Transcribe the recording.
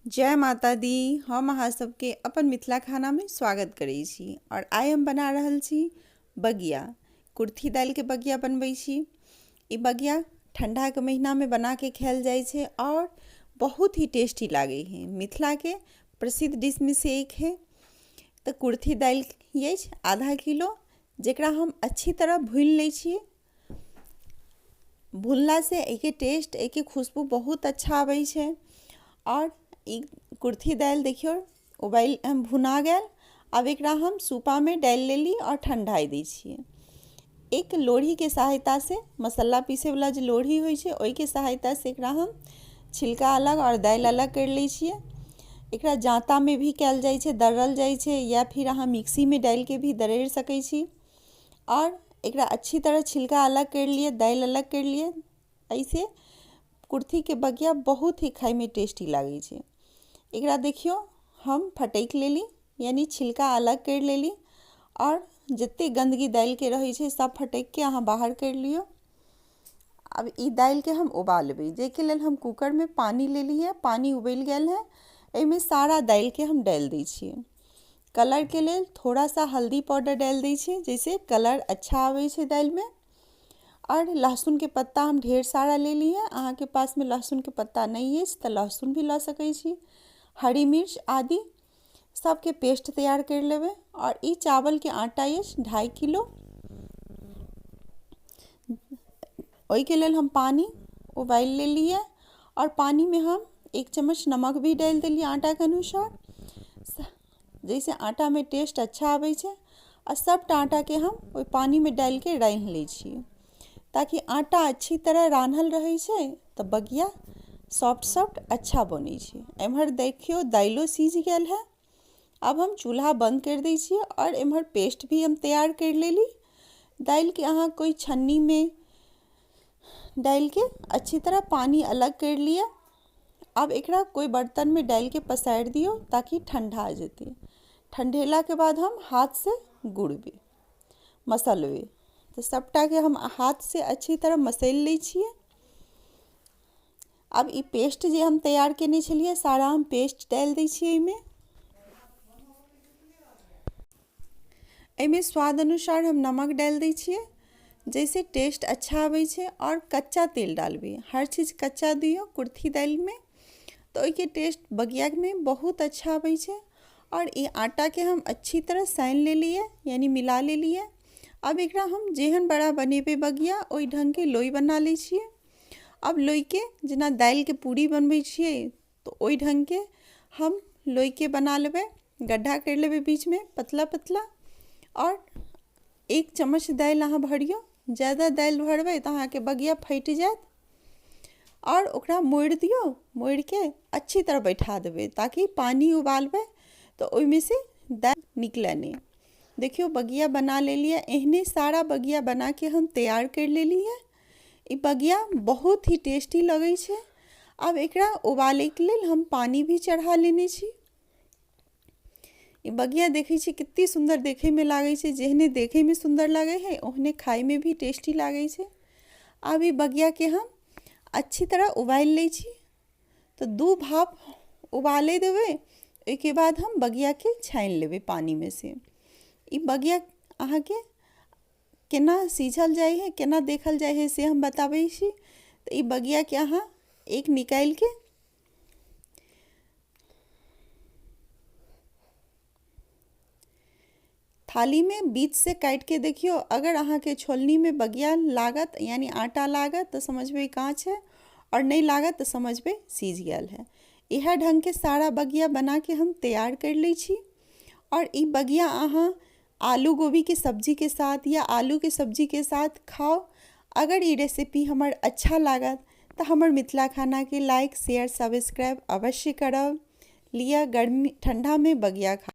जय माता दी। हम अहाँ सबके अपन मिथिला खाना में स्वागत करै छी। और आइ हम बना रहल छी बगिया। कुर्थी दालि के बगिया बनबै छी। ई बगिया ठंडा के महीना में बना के खायल जाइ छै और बहुत ही टेस्टी लागे है। मिथिला के प्रसिद्ध डिश में से एक है। तो कुर्थी दालि अछि आधा किलो, जेकरा हम अच्छी तरह भून लै छियै। भूनला से एके टेस्ट एके खुशबू बहुत अच्छा आबै छै। और ई कुर्थी दालि देखियो उबाल भुना गेल। अब एकरा हम सूपा में डाल लेली और ठंडाई दै छियै। एक लोढ़ी के सहायता से, मसाला पीसे वाला जो लोढ़ी होइ छै ओहि के सहायता से एकरा हम छिलका अलग और दालि अलग कर लै छियै। एकरा जांता में भी कयल जाइ छै, दर्रल जाइ छै, या फिर अहाँ मिक्सी में डाल के भी दरड़ सकै छी। और एकरा अच्छी तरह छिलका अलग कर लिए, दालि अलग कर लिए। ऐसे कुर्थी के बगिया बहुत ही खाए में टेस्टी लागे छै। एकरा देखियो हम फटक लेली, यानी छिलका अलग कर लेली। और जितने गंदगी दालि के रहे छै सब फटक के अहाँ बाहर कर लियो। अब ई दालि के हम उबालबे, जेके लेल हम कुकर में पानी ले लिए। पानी उबल गेल है, एमे सारा दालि के हम डाल दै छियै। कलर के लेल थोड़ा सा हल्दी पाउडर डाल दै छियै, जैसे कलर अच्छा आवे छै दालि में। और लहसुन के पत्ता हम ढेर सारा ले लिए। अहाँ के पास में लहसुन के पत्ता नहीं है तो लहसुन भी ला सकै छी। हरी मिर्च आदि सबके पेस्ट तैयार कर लेवे। और ई चावल के आटा है 2.5 किलो। ओहि के लेल हम पानी उबाल ले लिए। और पानी में हम 1 चम्मच नमक भी डाल दिलिए आटा के अनुसार, जैसे आटा में टेस्ट अच्छा आवे छै। और सब आटा के हम ओहि पानी में डाल के रान्ह ले छियै, ताकि आटा अच्छी तरह रान्हल रहे छै तो बगिया सॉफ्ट सॉफ्ट अच्छा बने छै। एम्हर देखियो दाइलो सीझ गेल है। अब हम चूल्हा बंद कर दै छियै। और एम्हर पेस्ट भी हम तैयार कर लेली। दालि के अहाँ कोई छन्नी में डाल के अच्छी तरह पानी अलग कर लिया। अब एकरा कोई बर्तन में डाल के पसार दियो, ताकि ठंडा जेते। ठंडेला के बाद हम हाथ से गुड़बे, मसलबे। तो सबटा के हम हाथ से अच्छी तरह मसल ले छियै। अब ई पेस्ट जे हम तैयार केने छलिए सारा हम पेस्ट डाल दै छियै। एमे स्वाद अनुसार हम नमक डाल दै छियै, जैसे टेस्ट अच्छा आवे छै। और कच्चा तेल डालबे, हर चीज कच्चा दियो कुर्थी दालि में, तो ओहि के टेस्ट बगिया में बहुत अच्छा आवे छै। और ये आटा के हम अच्छी तरह सान ले लिए, यानी मिला ले लिए। अब एकरा हम जेहन बड़ा बनेबे बगिया ओहि ढंग के लोई बना ले छियै। अब लोई के जेना दालि के पूरी बनबै छियै तो ओहि ढंग के हम लोई के बना लेबै। गड्ढा कर लेबै बीच में पतला पतला। और 1 चम्मच दालि अहाँ भरियो, ज़्यादा दालि भरबै तो अहाँ के बगिया फट जात। और ओकरा मोड़ दियो, मोड़ के अच्छी तरह बैठा देबै, ताकि पानी उबालबै तो ओहि में से दालि निकले नहीं। देखियो बगिया बना ले लिया। एहने सारा बगिया बना के हम तैयार कर ले लिए। ई बगिया बहुत ही टेस्टी लगे छै। अब एकरा उबाले के लेल हम पानी भी चढ़ा लेने छी। ई बगिया देखे छी कितनी सुंदर देखे में लागे छै। जेहने देखे में सुंदर लगे है ओहने खाए में भी टेस्टी लागे छै। अब ई बगिया के हम अच्छी तरह उबाल ले छी। तो 2 भाप उबाले देवे। एक बाद हम बगिया के छान लेवे पानी में से। ई बगिया अहाँ के केना सीझल जाए है, केना देखल जाए है से हम बताबै छी। तो ई बगिया के अहाँ एक निकाल के थाली में बीच से काट के देखियो। अगर अहाँ के छोलनी में बगिया लागत, यानी आटा लागत, तो समझबे कांच है। और नहीं लागत तो समझबे सीझ गेल है। यह ढंग के सारा बगिया बना के हम तैयार कर ले छी। और ई बगिया अहाँ आलू गोभी के सब्जी के साथ या आलू के सब्जी के साथ खाओ। अगर ये रेसिपी हमर अच्छा लागत तो हमर मिथिला खाना के लाइक शेयर सब्सक्राइब अवश्य करब। लिया गर्मी ठंडा में बगिया खा।